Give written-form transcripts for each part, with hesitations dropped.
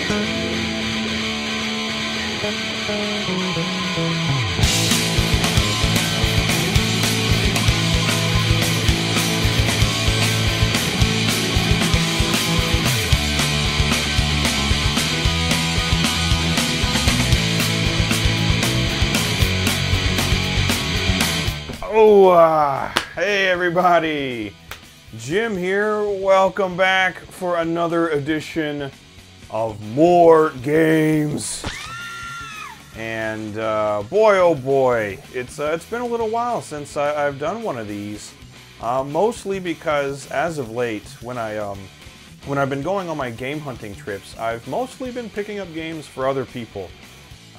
Hey everybody, Jim here. Welcome back for another edition of More Games. And boy, oh boy, it's been a little while since I've done one of these. Mostly because as of late, when I've been going on my game hunting trips, I've mostly been picking up games for other people.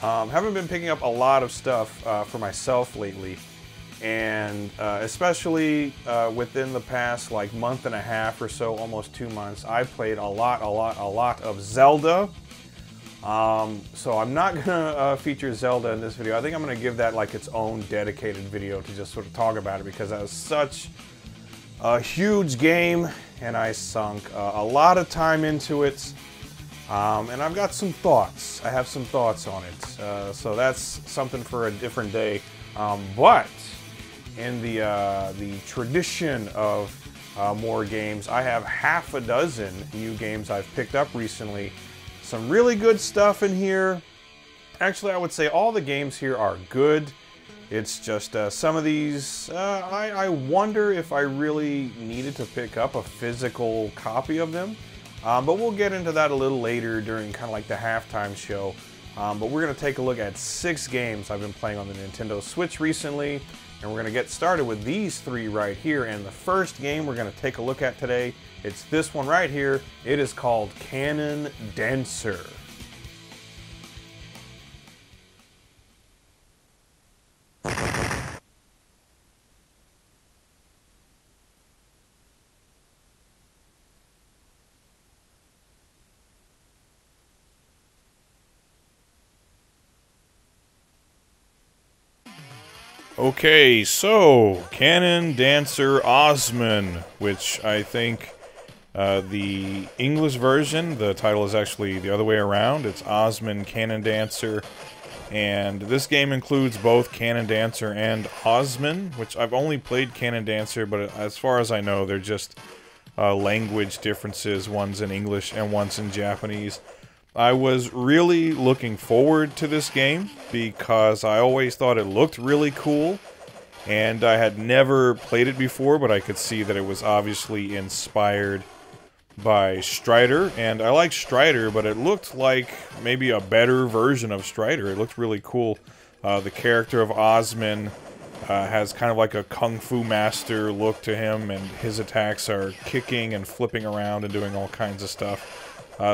Haven't been picking up a lot of stuff for myself lately. And especially within the past like month and a half or so, almost 2 months, I played a lot of Zelda. So I'm not gonna feature Zelda in this video. I think I'm gonna give that like its own dedicated video to just sort of talk about it, because that was such a huge game and I sunk a lot of time into it. And I've got some thoughts. I have some thoughts on it. So that's something for a different day. But in the tradition of more games, I have half a dozen new games I've picked up recently. Some really good stuff in here. Actually, I would say all the games here are good. It's just some of these, I wonder if I really needed to pick up a physical copy of them. But we'll get into that a little later during kind of like the halftime show. But we're going to take a look at 6 games I've been playing on the Nintendo Switch recently. And we're going to get started with these 3 right here. And the first game we're going to take a look at today, it's this one right here. It is called Canon Dancer. Okay, so Canon Dancer Osman, which I think the English version, the title is actually the other way around. It's Osman Canon Dancer, and this game includes both Canon Dancer and Osman, which I've only played Canon Dancer, but as far as I know, they're just language differences. One's in English and one's in Japanese. I was really looking forward to this game because I always thought it looked really cool, and I had never played it before, but I could see that it was obviously inspired by Strider, and I like Strider, but it looked like maybe a better version of Strider. It looked really cool. The character of Osman has kind of like a kung fu master look to him, and his attacks are kicking and flipping around and doing all kinds of stuff.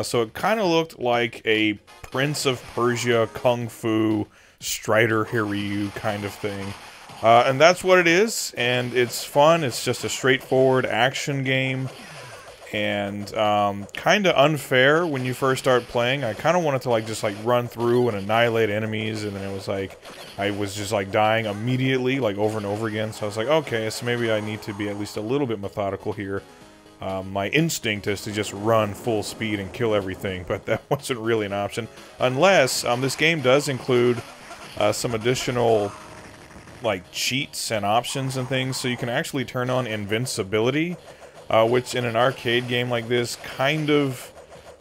So it kind of looked like a Prince of Persia Kung Fu Strider Hiryu kind of thing. And that's what it is, and it's fun. It's just a straightforward action game, and kind of unfair when you first start playing. I kind of wanted to like just like run through and annihilate enemies, and then it was like I was just like dying immediately, like over and over again. So I was like, okay, so maybe I need to be at least a little bit methodical here. My instinct is to just run full speed and kill everything, but that wasn't really an option. Unless, this game does include some additional, like, cheats and options and things, so you can actually turn on invincibility, which in an arcade game like this kind of,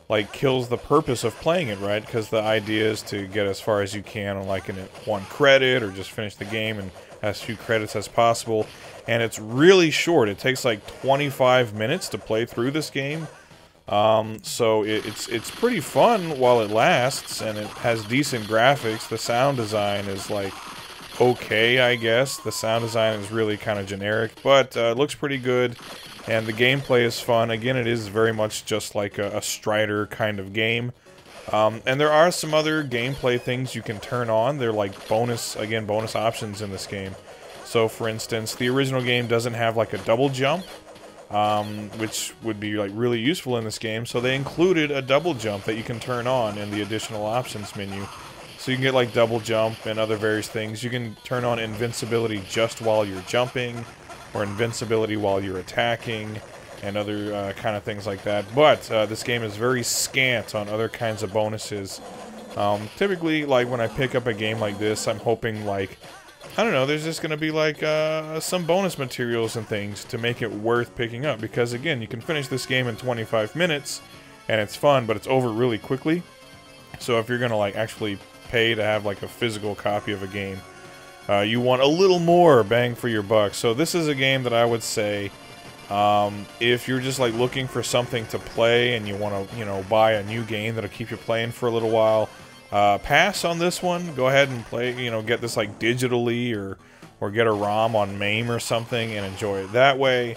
like, kills the purpose of playing it, right? Because the idea is to get as far as you can on, like, 1 credit, or just finish the game and as few credits as possible. And it's really short. It takes like 25 minutes to play through this game. So it's pretty fun while it lasts, and it has decent graphics. The sound design is like okay, I guess. The sound design is really kind of generic, but it looks pretty good, and the gameplay is fun. Again, it is very much just like a Strider kind of game. And there are some other gameplay things you can turn on. They're like bonus options in this game. So, for instance, the original game doesn't have like a double jump, which would be like really useful in this game. So they included a double jump that you can turn on in the additional options menu. So you can get like double jump and other various things. You can turn on invincibility just while you're jumping, or invincibility while you're attacking. and other kind of things like that. But this game is very scant on other kinds of bonuses. Typically, like, when I pick up a game like this, I'm hoping, like, I don't know, there's just going to be, like, some bonus materials and things to make it worth picking up. Because, again, you can finish this game in 25 minutes, and it's fun, but it's over really quickly. So if you're going to, like, actually pay to have, like, a physical copy of a game, you want a little more bang for your buck. So this is a game that I would say, if you're just, like, looking for something to play and you want to, you know, buy a new game that'll keep you playing for a little while, pass on this one. Go ahead and play, you know, get this, like, digitally or get a ROM on MAME or something and enjoy it that way.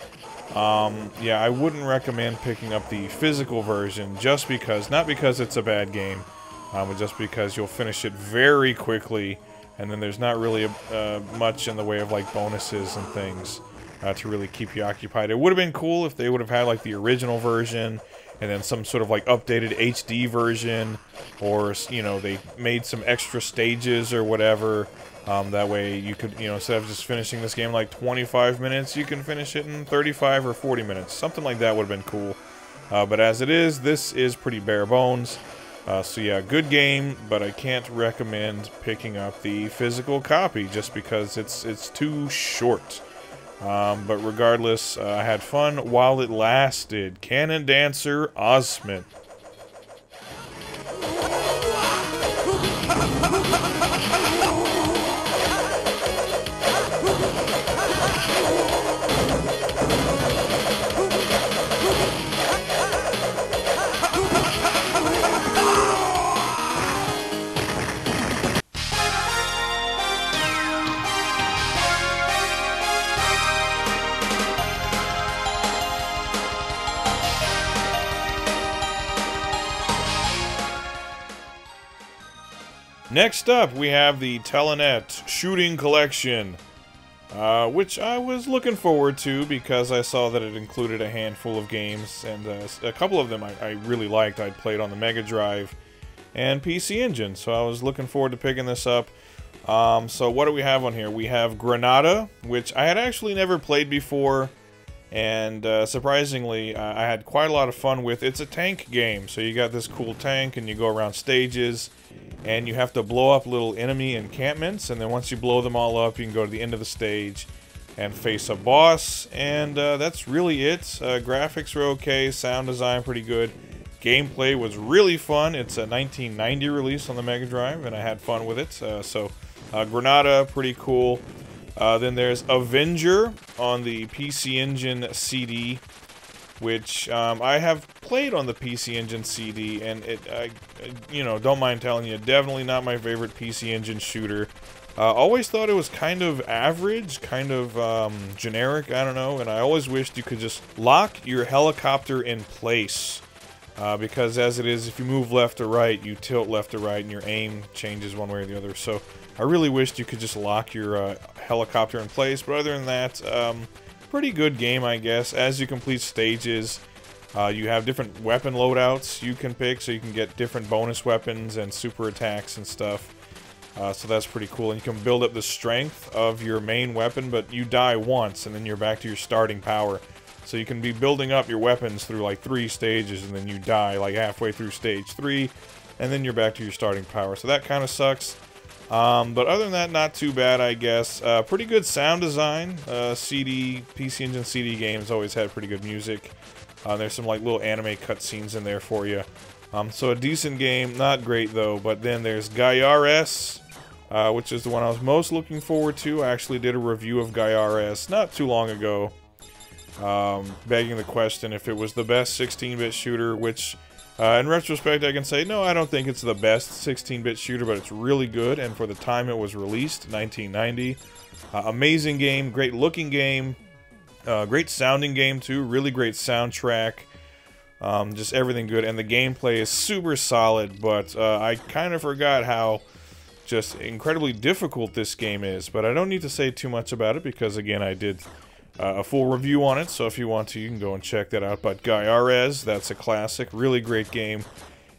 Yeah, I wouldn't recommend picking up the physical version just because, not because it's a bad game, but just because you'll finish it very quickly, and then there's not really much in the way of, like, bonuses and things to really keep you occupied. It would have been cool if they would have had, like, the original version and then some sort of, like, updated HD version, or, you know, they made some extra stages or whatever. That way you could, you know, instead of just finishing this game like 25 minutes, you can finish it in 35 or 40 minutes. Something like that would have been cool. But as it is, this is pretty bare bones. So yeah, good game, but I can't recommend picking up the physical copy just because it's too short. But regardless, I had fun while it lasted. Canon Dancer, Osman. Next up, we have the Telenet Shooting Collection, which I was looking forward to because I saw that it included a handful of games, and a couple of them I really liked. I'd played on the Mega Drive and PC Engine, so I was looking forward to picking this up. So what do we have on here? We have Granada, which I had actually never played before, and surprisingly, I had quite a lot of fun with. It's a tank game, so you got this cool tank, and you go around stages, and you have to blow up little enemy encampments, and then once you blow them all up, you can go to the end of the stage and face a boss, and that's really it. Graphics are okay, sound design pretty good, gameplay was really fun. It's a 1990 release on the Mega Drive, and I had fun with it. So Granada, pretty cool. Then there's Avenger on the PC Engine CD, which I have played on the PC Engine CD, and you know, don't mind telling you, definitely not my favorite PC Engine shooter. Always thought it was kind of average, kind of generic, I don't know, and I always wished you could just lock your helicopter in place. Because as it is, if you move left or right, you tilt left or right, and your aim changes one way or the other. So I really wished you could just lock your helicopter in place, but other than that, pretty good game, I guess. As you complete stages, you have different weapon loadouts you can pick, so you can get different bonus weapons and super attacks and stuff. So that's pretty cool. And you can build up the strength of your main weapon, but you die once, and then you're back to your starting power. So you can be building up your weapons through like 3 stages, and then you die like halfway through stage 3, and then you're back to your starting power. So that kind of sucks. But other than that, not too bad, I guess. Pretty good sound design. PC Engine CD games always had pretty good music. There's some like little anime cutscenes in there for you. So a decent game, not great though. But then there's Garron, which is the one I was most looking forward to. I actually did a review of Garron not too long ago, begging the question if it was the best 16-bit shooter, which in retrospect I can say, no, I don't think it's the best 16-bit shooter, but it's really good, and for the time it was released, 1990. Amazing game, great looking game, great sounding game too, really great soundtrack, just everything good, and the gameplay is super solid, but I kind of forgot how just incredibly difficult this game is, but I don't need to say too much about it because, again, I did a full review on it, so if you want to, you can go and check that out. But Garron, that's a classic, really great game.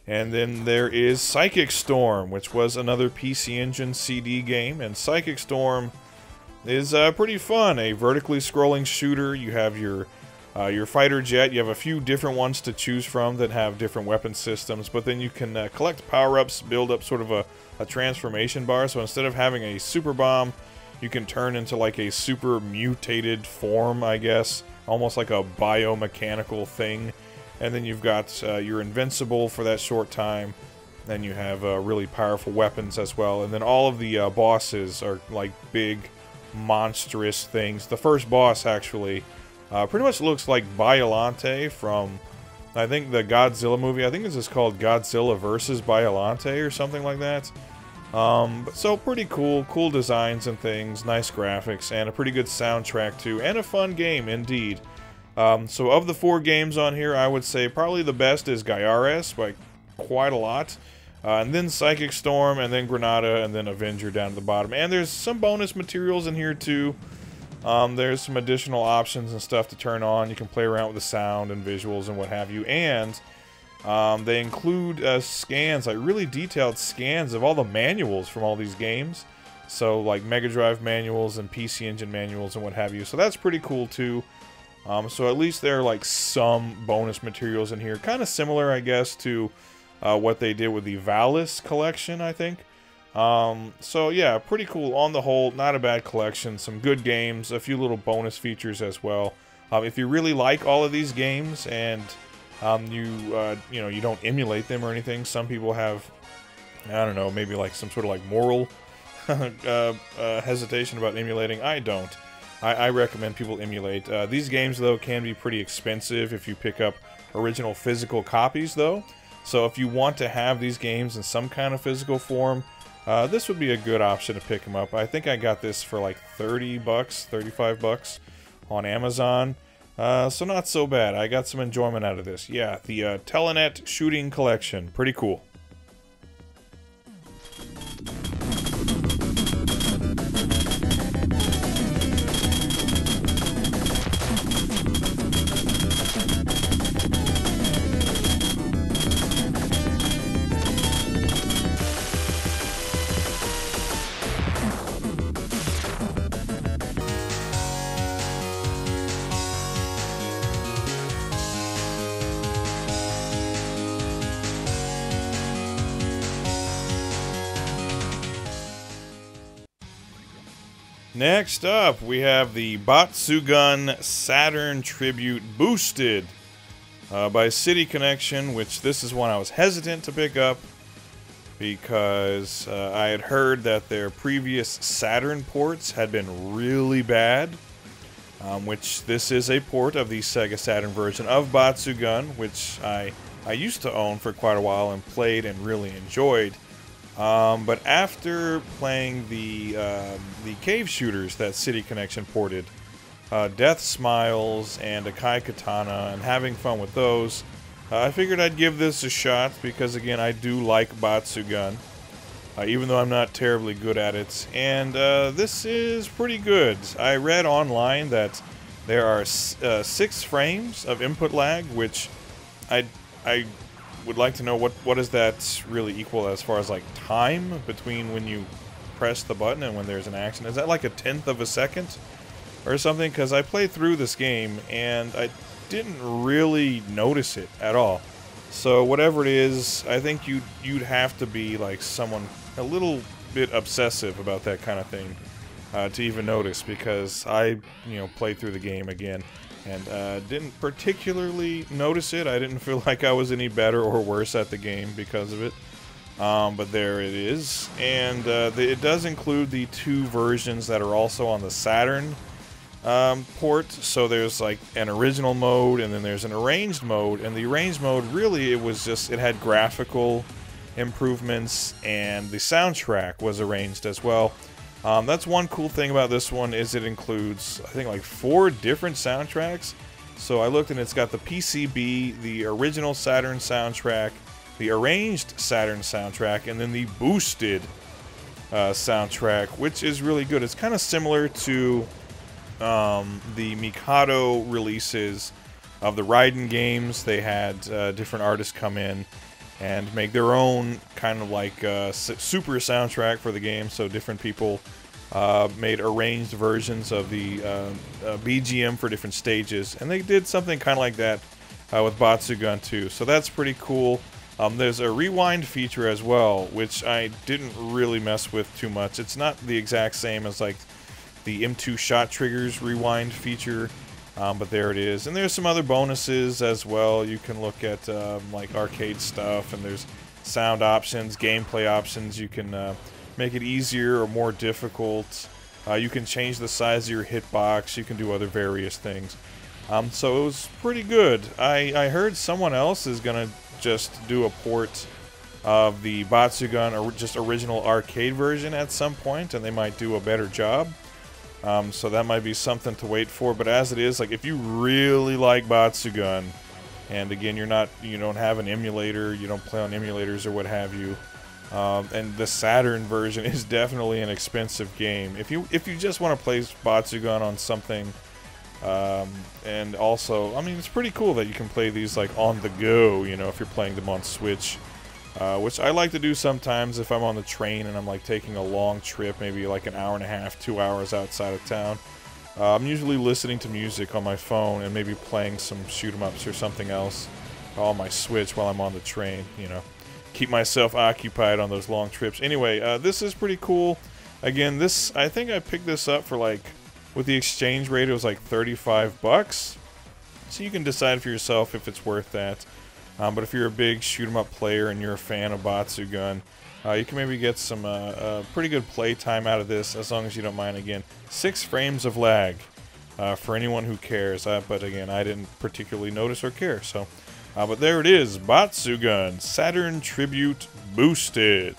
And then there is Psychic Storm, which was another PC Engine CD game, and Psychic Storm is pretty fun. A vertically scrolling shooter. You have your Your fighter jet, you have a few different ones to choose from that have different weapon systems, but then you can collect power-ups, build up sort of a transformation bar. So instead of having a super bomb, you can turn into like a super mutated form, I guess, almost like a biomechanical thing. And then you've got your invincible for that short time. Then you have really powerful weapons as well. And then all of the bosses are like big, monstrous things. The first boss, actually, pretty much looks like Biollante from, I think, the Godzilla movie. I think this is called Godzilla vs. Biollante or something like that. So pretty cool designs and things, nice graphics, and a pretty good soundtrack too, and a fun game indeed. So of the 4 games on here, I would say probably the best is Gaiares by quite a lot. And then Psychic Storm, and then Granada, and then Avenger down at the bottom. And there's some bonus materials in here too. There's some additional options and stuff to turn on. You can play around with the sound and visuals and what have you. And they include scans, like really detailed scans of all the manuals from all these games. So like Mega Drive manuals and PC Engine manuals and what have you. So that's pretty cool too. So at least there are like some bonus materials in here. Kind of similar, I guess, to what they did with the Valis collection, I think. So yeah, pretty cool on the whole. Not a bad collection. Some good games. A few little bonus features as well. If you really like all of these games and you know, you don't emulate them or anything. Some people have, I don't know, maybe like some sort of like moral hesitation about emulating. I don't. I recommend people emulate. These games, though, can be pretty expensive if you pick up original physical copies, though. So if you want to have these games in some kind of physical form, this would be a good option to pick them up. I think I got this for like 30 bucks, 35 bucks on Amazon. So not so bad. I got some enjoyment out of this. Yeah, the Telenet shooting collection. Pretty cool. Next up, we have the Batsugun Saturn Tribute Boosted by City Connection, which this is one I was hesitant to pick up because I had heard that their previous Saturn ports had been really bad, which this is a port of the Sega Saturn version of Batsugun, which I used to own for quite a while and played and really enjoyed. But after playing the cave shooters that City Connection ported, Death Smiles and Akai Katana, and having fun with those, I figured I'd give this a shot because, again, I do like Batsugun, even though I'm not terribly good at it. And this is pretty good. I read online that there are 6 frames of input lag, which I would like to know what does that really equal as far as like time between when you press the button and when there's an action. Is that like a 1/10 of a second or something? Because I played through this game and I didn't really notice it at all. So whatever it is, I think you'd have to be like someone a little bit obsessive about that kind of thing to even notice, because I played through the game again and didn't particularly notice it. I didn't feel like I was any better or worse at the game because of it. But there it is. And it does include the 2 versions that are also on the Saturn port. So there's like an original mode and then there's an arranged mode. And the arranged mode, really, it had graphical improvements and the soundtrack was arranged as well. That's one cool thing about this one, is it includes, I think, like 4 different soundtracks. So I looked and it's got the PCB, the original Saturn soundtrack, the arranged Saturn soundtrack, and then the boosted soundtrack, which is really good. It's kind of similar to the Mikado releases of the Raiden games. They had different artists come in and make their own kind of like super soundtrack for the game, so different people made arranged versions of the BGM for different stages, and they did something kind of like that with Batsugun too, so that's pretty cool. There's a rewind feature as well, which I didn't really mess with too much. It's not the exact same as like the M2 shot triggers rewind feature, but there it is. And there's some other bonuses as well. You can look at like arcade stuff, and there's sound options, gameplay options. You can make it easier or more difficult. You can change the size of your hitbox. You can do other various things. So it was pretty good. I heard someone else is gonna just do a port of the Batsugun or just original arcade version at some point, and they might do a better job. So that might be something to wait for. But as it is, like, if you really like Batsugun, and again, you don't have an emulator, you don't play on emulators or what have you, and the Saturn version is definitely an expensive game. If you just want to play Batsugun on something. And also, I mean, it's pretty cool that you can play these like on the go, you know, if you're playing them on Switch, which I like to do sometimes if I'm on the train and I'm like taking a long trip, maybe like an hour and a half, 2 hours outside of town. I'm usually listening to music on my phone and maybe playing some shoot-'em-ups or something else on my Switch while I'm on the train, you know, keep myself occupied on those long trips. Anyway, this is pretty cool. Again, I think I picked this up for like, with the exchange rate, it was like 35 bucks. So you can decide for yourself if it's worth that. But if you're a big shoot-'em-up player and you're a fan of Batsugun, you can maybe get some pretty good play time out of this, as long as you don't mind. Again, 6 frames of lag for anyone who cares. But again, I didn't particularly notice or care. So, but there it is, Batsugun Saturn Tribute Boosted.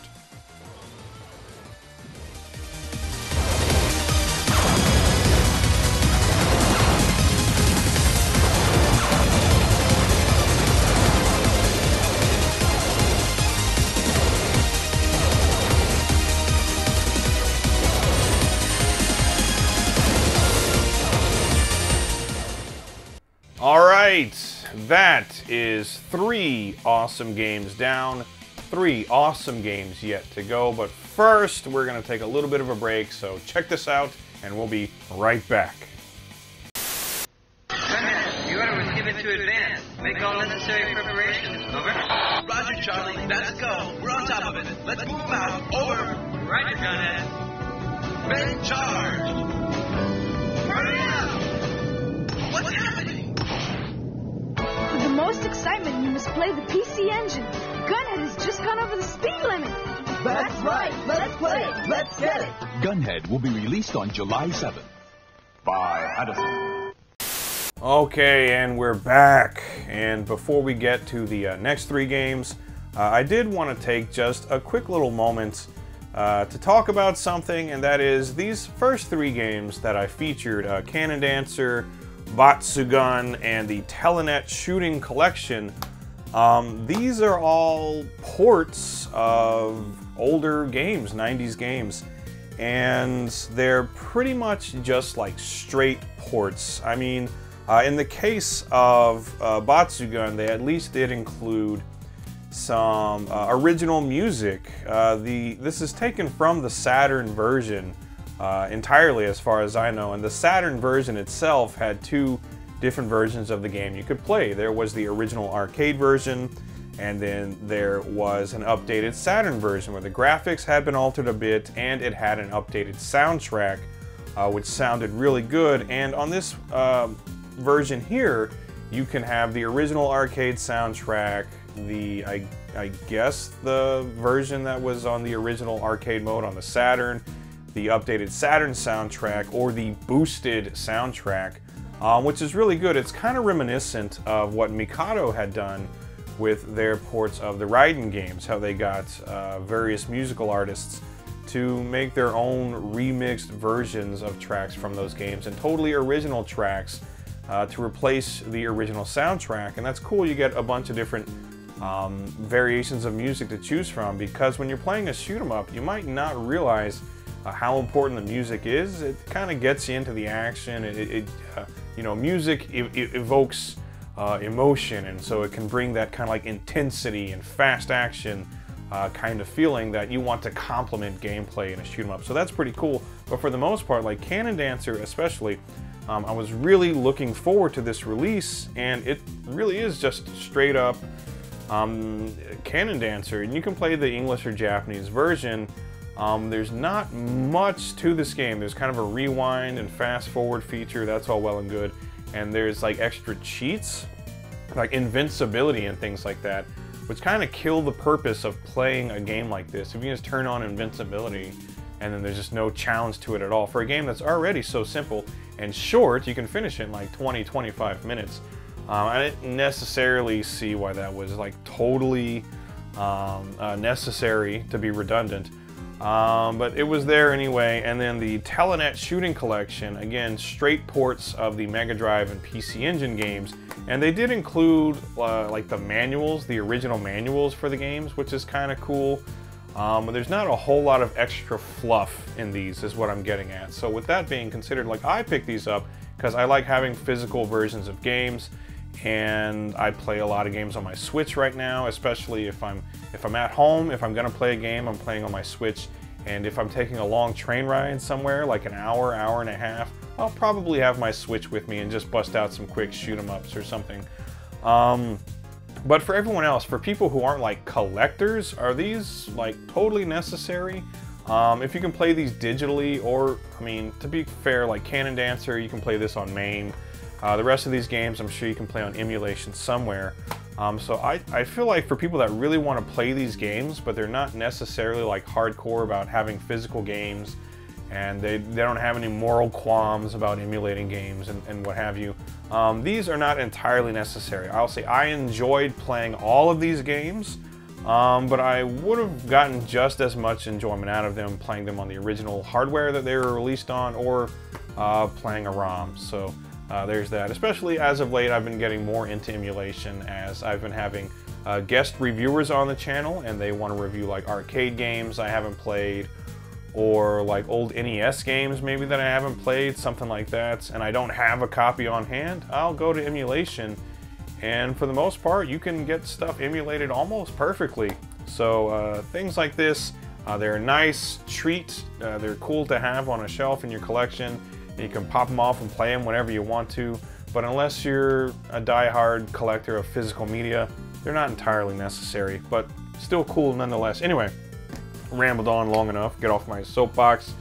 Alright, that is 3 awesome games down, 3 awesome games yet to go, but first we're going to take a little bit of a break, so check this out and we'll be right back. The order was given to advance. Make all necessary preparations. Over. Roger, Charlie. Let's go. We're on top of it. Let's move out. Over. Roger, Gunhead. Men charge. Hurry up! What's happening? With the most excitement, you must play the PC engine. Gunhead has just gone over the speed limit. That's right. Let's play it. Let's get it. Gunhead will be released on July 7th. By Edison. Okay, and we're back. And before we get to the next 3 games, I did want to take just a quick little moment to talk about something, and that is these first 3 games that I featured, Canon Dancer, Batsugun, and the Telenet Shooting Collection. These are all ports of older games, 90s games, and they're pretty much just like straight ports. I mean, in the case of Batsugun, they at least did include some original music. This is taken from the Saturn version entirely, as far as I know, and the Saturn version itself had 2 different versions of the game you could play. There was the original arcade version, and then there was an updated Saturn version where the graphics had been altered a bit, and it had an updated soundtrack, which sounded really good. And on this version here, you can have the original arcade soundtrack, I guess the version that was on the original arcade mode on the Saturn, the updated Saturn soundtrack, or the boosted soundtrack, which is really good. It's kind of reminiscent of what Mikado had done with their ports of the Raiden games, how they got various musical artists to make their own remixed versions of tracks from those games, and totally original tracks to replace the original soundtrack. And that's cool. You get a bunch of different variations of music to choose from, because when you're playing a shoot-'em-up, you might not realize how important the music is. It kind of gets you into the action. You know, music evokes emotion, and so it can bring that kind of like intensity and fast action kind of feeling that you want to complement gameplay in a shoot 'em up. So that's pretty cool. But for the most part, like Canon Dancer especially, I was really looking forward to this release, and it really is just straight up Canon Dancer. And you can play the English or Japanese version. There's not much to this game. There's kind of a rewind and fast forward feature, that's all well and good. And there's like extra cheats, like invincibility and things like that, which kind of kill the purpose of playing a game like this. If you just turn on invincibility and then there's just no challenge to it at all. For a game that's already so simple and short, you can finish it in like 20-25 minutes. I didn't necessarily see why that was like totally necessary to be redundant. But it was there anyway. And then the Telenet shooting collection, again, straight ports of the Mega Drive and PC Engine games. And they did include like the manuals, the original manuals for the games, which is kind of cool. But there's not a whole lot of extra fluff in these, is what I'm getting at. So with that being considered, like I picked these up because I like having physical versions of games, and I play a lot of games on my Switch right now, especially if I'm at home. If I'm gonna play a game, I'm playing on my Switch, and if I'm taking a long train ride somewhere, like an hour, hour and a half, I'll probably have my Switch with me and just bust out some quick shoot-'em-ups or something. But for everyone else, for people who aren't like collectors, are these like totally necessary? If you can play these digitally, or, I mean, to be fair, like Canon Dancer, you can play this on MAME. The rest of these games, I'm sure you can play on emulation somewhere. So I feel like for people that really want to play these games, but they're not necessarily like hardcore about having physical games, and they don't have any moral qualms about emulating games and what have you, these are not entirely necessary. I'll say I enjoyed playing all of these games, but I would have gotten just as much enjoyment out of them playing them on the original hardware that they were released on, or playing a ROM. So there's that. Especially as of late, I've been getting more into emulation as I've been having guest reviewers on the channel, and they want to review like arcade games I haven't played, or like old NES games maybe that I haven't played, something like that, and I don't have a copy on hand. I'll go to emulation, and for the most part you can get stuff emulated almost perfectly. So things like this, they're a nice treat. They're cool to have on a shelf in your collection. You can pop them off and play them whenever you want to, but unless you're a die-hard collector of physical media, they're not entirely necessary, but still cool nonetheless. Anyway, rambled on long enough, get off my soapbox.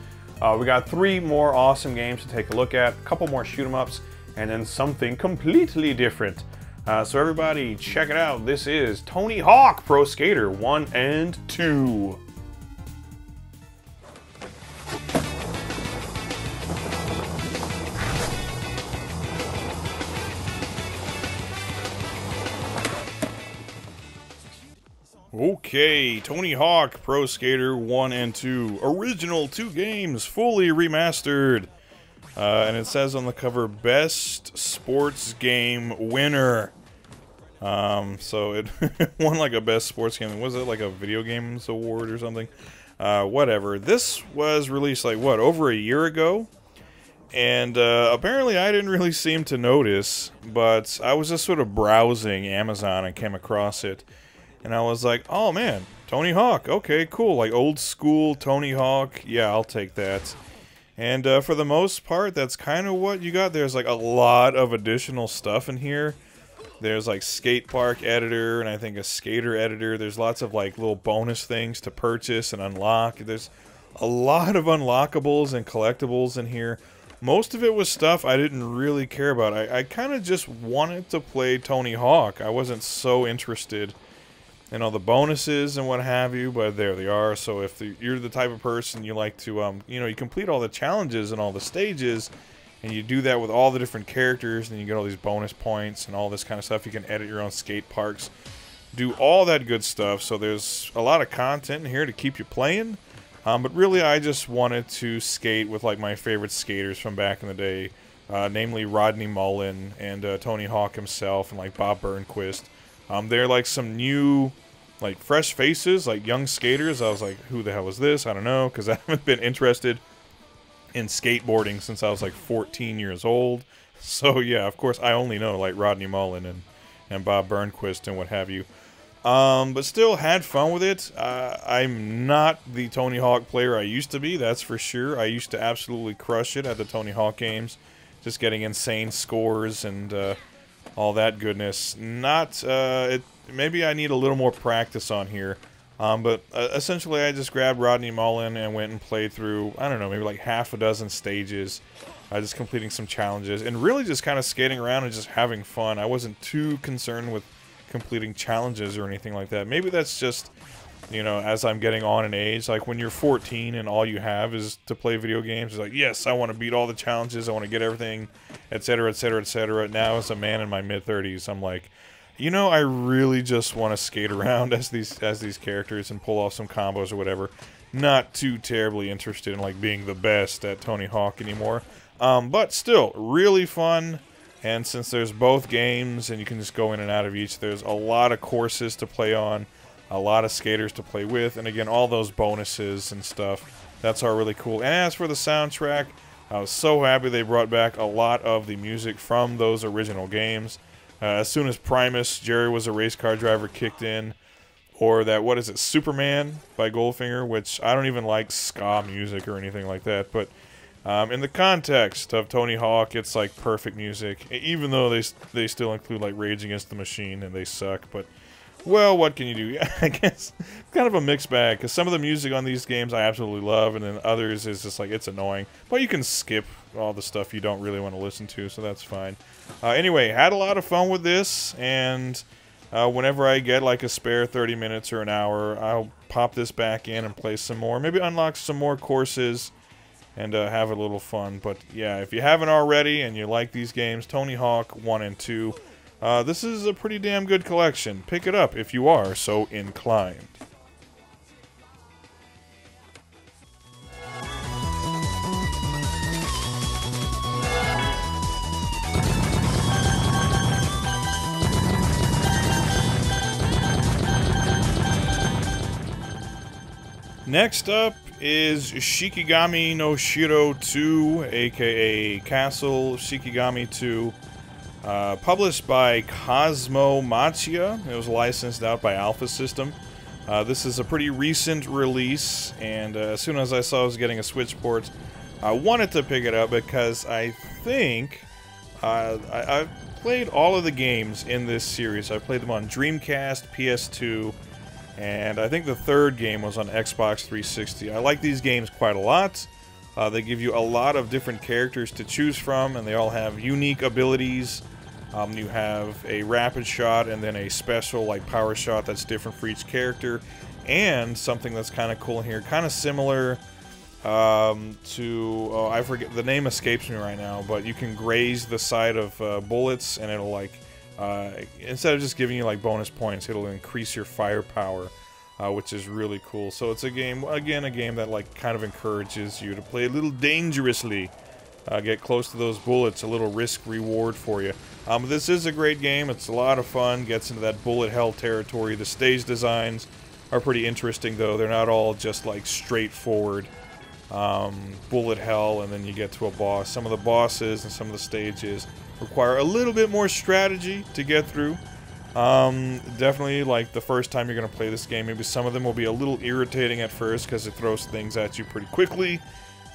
We got 3 more awesome games to take a look at, a couple more shoot-'em-ups, and then something completely different. So everybody check it out. This is Tony Hawk Pro Skater 1 and 2. Okay, Tony Hawk Pro Skater 1 and 2. Original 2 games, fully remastered. And it says on the cover, Best Sports Game Winner. So it won like a Best Sports Game. Was it like a Video Games Award or something? Whatever. This was released like, what, over a year ago? And apparently I didn't really seem to notice, but I was just sort of browsing Amazon and came across it. And I was like, oh man, Tony Hawk, okay, cool, like old school Tony Hawk, yeah, I'll take that. And for the most part, that's kind of what you got. There's like a lot of additional stuff in here. There's like skate park editor, and I think a skater editor. There's lots of like little bonus things to purchase and unlock. There's a lot of unlockables and collectibles in here. Most of it was stuff I didn't really care about. I kind of just wanted to play Tony Hawk. I wasn't so interested and all the bonuses and what have you, but there they are. So if you're the type of person you like to, you know, you complete all the challenges and all the stages, and you do that with all the different characters, and you get all these bonus points and all this kind of stuff. You can edit your own skate parks, do all that good stuff. So there's a lot of content in here to keep you playing. But really, I just wanted to skate with like my favorite skaters from back in the day, namely Rodney Mullen and Tony Hawk himself, and like Bob Burnquist. They're like some new, like fresh faces, like young skaters. I was like, who the hell is this? I don't know, because I haven't been interested in skateboarding since I was like 14 years old. So yeah, of course, I only know like Rodney Mullen and Bob Burnquist and what have you. But still had fun with it. I'm not the Tony Hawk player I used to be, that's for sure. I used to absolutely crush it at the Tony Hawk games, just getting insane scores and all that goodness. Maybe I need a little more practice on here. But essentially I just grabbed Rodney Mullen and went and played through, I don't know, maybe like half a dozen stages, just completing some challenges, and really just kind of skating around and just having fun. I wasn't too concerned with completing challenges or anything like that. Maybe that's just, you know, as I'm getting on in age, like when you're 14 and all you have is to play video games, it's like, yes, I want to beat all the challenges, I want to get everything, etc., etc., etc. Now as a man in my mid-30s, I'm like, you know, I really just want to skate around as these characters and pull off some combos or whatever. Not too terribly interested in like being the best at Tony Hawk anymore. But still, really fun. And since there's both games and you can just go in and out of each, there's a lot of courses to play on, a lot of skaters to play with, and again, all those bonuses and stuff. That's all really cool. And as for the soundtrack, I was so happy they brought back a lot of the music from those original games. As soon as Primus, Jerry Was a Race Car Driver kicked in, or that, what is it, Superman by Goldfinger, which I don't even like ska music or anything like that, but in the context of Tony Hawk, it's like perfect music, even though they still include like Rage Against the Machine and they suck, but well, what can you do? Yeah, I guess kind of a mixed bag, because some of the music on these games I absolutely love, and then others is just like, it's annoying, but you can skip all the stuff you don't really want to listen to, so that's fine. Anyway, had a lot of fun with this, and whenever I get like a spare 30 minutes or an hour, I'll pop this back in and play some more, maybe unlock some more courses, and have a little fun. But yeah, if you haven't already and you like these games, Tony Hawk 1 and 2, this is a pretty damn good collection. Pick it up if you are so inclined. Next up is Shikigami no Shiro 2, aka Castle Shikigami 2, published by Cosmo Machia. It was licensed out by Alpha System. This is a pretty recent release, and as soon as I saw I was getting a Switch port, I wanted to pick it up because I think I've played all of the games in this series. I played them on Dreamcast, PS2, and I think the third game was on Xbox 360. I like these games quite a lot. They give you a lot of different characters to choose from, and they all have unique abilities. You have a rapid shot and then a special like power shot that's different for each character. And something that's kind of cool in here, kind of similar to, I forget, the name escapes me right now, but you can graze the side of bullets and it'll like, instead of just giving you like bonus points, it'll increase your firepower, which is really cool. So it's a game, again, a game that like kind of encourages you to play a little dangerously, get close to those bullets, a little risk reward for you. This is a great game. It's a lot of fun, gets into that bullet hell territory. The stage designs are pretty interesting though. They're not all just like straightforward bullet hell and then you get to a boss. Some of the bosses and some of the stages require a little bit more strategy to get through. Definitely, like, the first time you're going to play this game, maybe some of them will be a little irritating at first because it throws things at you pretty quickly.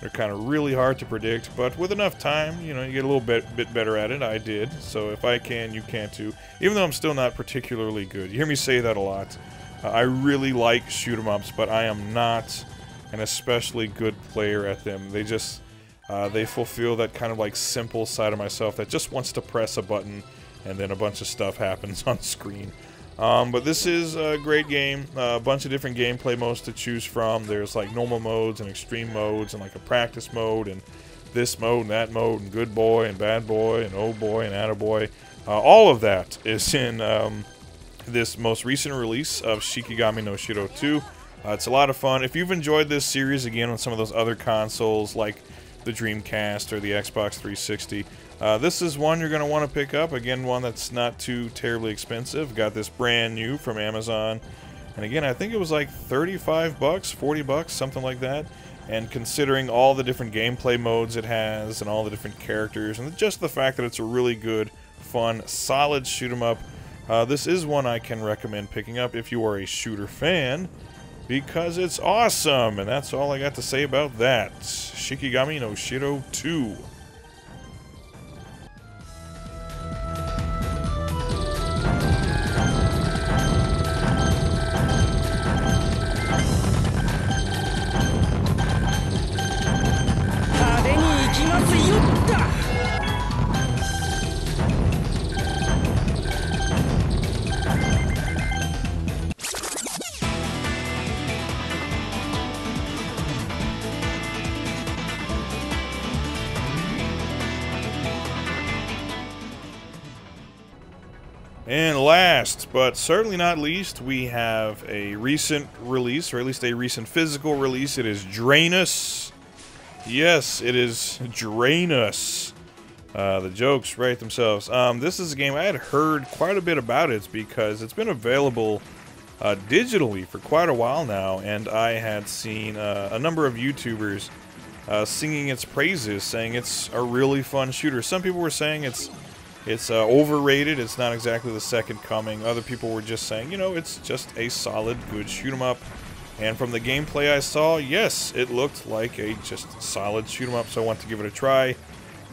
They're kind of really hard to predict, but with enough time, you know, you get a little bit better at it. I did, so if I can, you can too. Even though I'm still not particularly good. You hear me say that a lot. I really like shoot-'em-ups, but I am not an especially good player at them. They just... they fulfill that kind of like simple side of myself that just wants to press a button and then a bunch of stuff happens on screen. But this is a great game, a bunch of different gameplay modes to choose from. There's like normal modes and extreme modes and like a practice mode and this mode and that mode and good boy and bad boy and oh boy and attaboy. All of that is in this most recent release of Shikigami no Shiro 2. It's a lot of fun. If you've enjoyed this series, again, on some of those other consoles like the Dreamcast or the Xbox 360, this is one you're going to want to pick up. Again, one that's not too terribly expensive. Got this brand new from Amazon. And again, I think it was like 35 bucks, 40 bucks, something like that. And considering all the different gameplay modes it has and all the different characters and just the fact that it's a really good, fun, solid shoot 'em up This is one I can recommend picking up if you are a shooter fan, because it's awesome, and that's all I got to say about that. Shikigami no Shiro 2. And last, but certainly not least, we have a recent release, or at least a recent physical release. It is Drainus. Yes, it is Drainus. The jokes write themselves. This is a game I had heard quite a bit about it because it's been available digitally for quite a while now, and I had seen a number of YouTubers singing its praises, saying it's a really fun shooter. Some people were saying it's overrated, it's not exactly the second coming. Other people were just saying, you know, it's just a solid, good shoot-'em-up. And from the gameplay I saw, yes, it looked like a just solid shoot-'em-up, so I want to give it a try.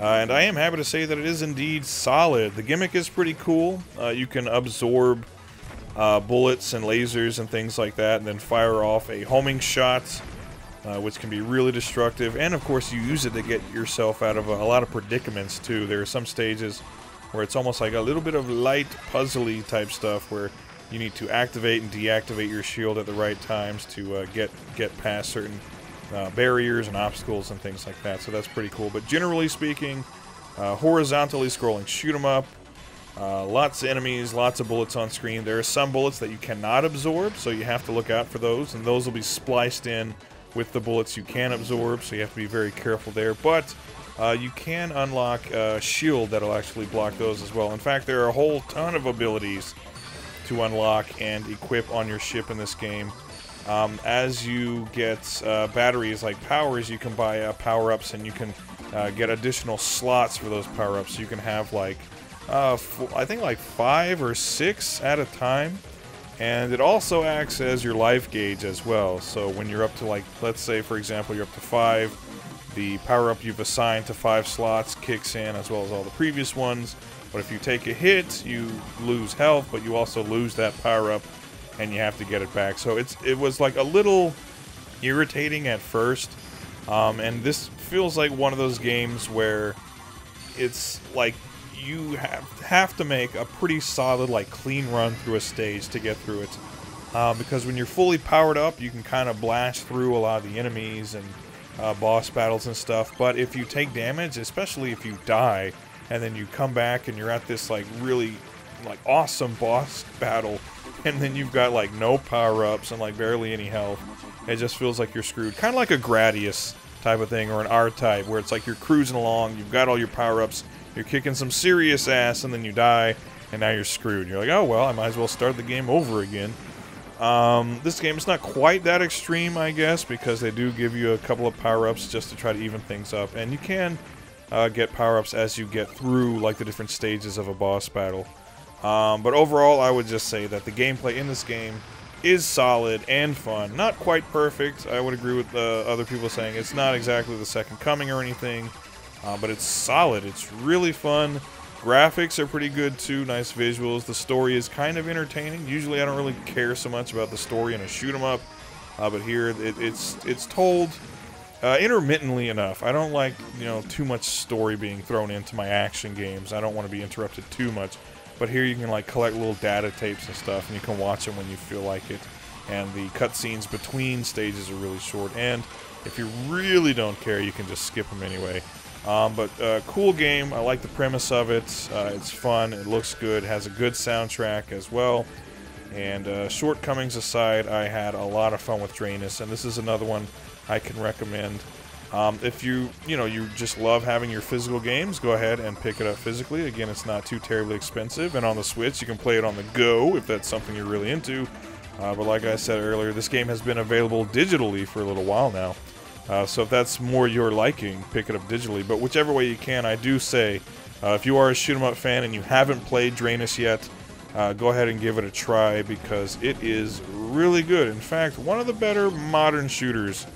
And I am happy to say that it is indeed solid. The gimmick is pretty cool. You can absorb bullets and lasers and things like that, and then fire off a homing shot, which can be really destructive. And of course, you use it to get yourself out of a lot of predicaments, too. There are some stages where it's almost like a little bit of light puzzly type stuff where you need to activate and deactivate your shield at the right times to get past certain barriers and obstacles and things like that. So that's pretty cool. But generally speaking, horizontally scrolling shoot 'em up, lots of enemies, lots of bullets on screen. There are some bullets that you cannot absorb, so you have to look out for those, and those will be spliced in with the bullets you can absorb, so you have to be very careful there. But you can unlock a shield that'll actually block those as well. In fact, there are a whole ton of abilities to unlock and equip on your ship in this game. As you get batteries like powers, you can buy power-ups, and you can get additional slots for those power-ups. So you can have like, I think like 5 or 6 at a time. And it also acts as your life gauge as well. So when you're up to, like, let's say for example you're up to 5, the power-up you've assigned to 5 slots kicks in, as well as all the previous ones. But if you take a hit, you lose health, but you also lose that power-up, and you have to get it back. So it was like a little irritating at first, and this feels like one of those games where it's like you have to make a pretty solid, like, clean run through a stage to get through it. Because when you're fully powered up, you can kind of blast through a lot of the enemies and boss battles and stuff. But if you take damage, especially if you die, and then you come back and you're at this like really like awesome boss battle, and then you've got like no power-ups and like barely any health, it just feels like you're screwed. Kind of like a Gradius type of thing, or an R-type, where it's like you're cruising along, you've got all your power-ups, you're kicking some serious ass, and then you die, and now you're screwed. You're like, oh well, I might as well start the game over again. This game is not quite that extreme, I guess, because they do give you a couple of power-ups just to try to even things up, and you can get power-ups as you get through like the different stages of a boss battle. But overall, I would just say that the gameplay in this game is solid and fun. Not quite perfect. I would agree with other people saying it's not exactly the second coming or anything, but it's solid. It's really fun. Graphics are pretty good too, nice visuals. The story is kind of entertaining. Usually I don't really care so much about the story in a shoot 'em up, but here it's told intermittently enough. I don't like, you know, too much story being thrown into my action games. I don't want to be interrupted too much. But here you can like collect little data tapes and stuff, and you can watch them when you feel like it. And the cutscenes between stages are really short. And if you really don't care, you can just skip them anyway. But cool game. I like the premise of it. It's fun. It looks good. Has a good soundtrack as well. And shortcomings aside, I had a lot of fun with Drainus, and this is another one I can recommend. If you just love having your physical games, go ahead and pick it up physically. Again, it's not too terribly expensive, and on the Switch, you can play it on the go if that's something you're really into. But like I said earlier, this game has been available digitally for a little while now. So if that's more your liking, pick it up digitally. But whichever way you can, I do say, if you are a shoot 'em up fan and you haven't played Drainus yet, go ahead and give it a try because it is really good. In fact, one of the better modern shooters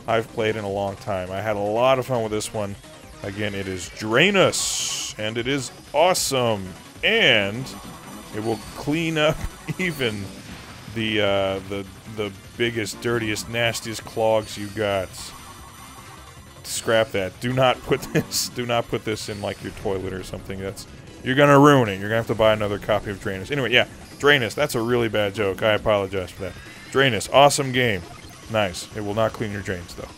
I've played in a long time. I had a lot of fun with this one. Again, it is Drainus, and it is awesome, and it will clean up even the biggest, dirtiest, nastiest clogs you got. Scrap that. Do not put this in like your toilet or something. You're gonna ruin it. You're gonna have to buy another copy of Drainus. Anyway, yeah, Drainus. That's a really bad joke. I apologize for that. Drainus, awesome game. Nice. It will not clean your drains though.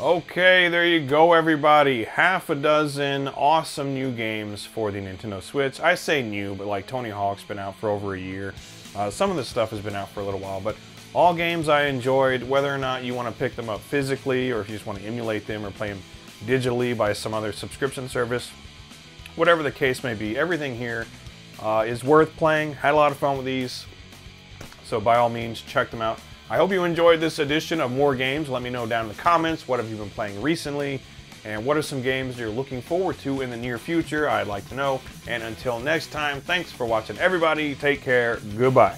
Okay, there you go, everybody. Half a dozen awesome new games for the Nintendo Switch. I say new, but like Tony Hawk's been out for over a year. Some of this stuff has been out for a little while, but all games I enjoyed, whether or not you want to pick them up physically or if you just want to emulate them or play them digitally by some other subscription service. Whatever the case may be, everything here is worth playing. Had a lot of fun with these, so by all means, check them out. I hope you enjoyed this edition of More Games. Let me know down in the comments, what have you been playing recently, and what are some games you're looking forward to in the near future. I'd like to know. And until next time, thanks for watching, everybody. Take care. Goodbye.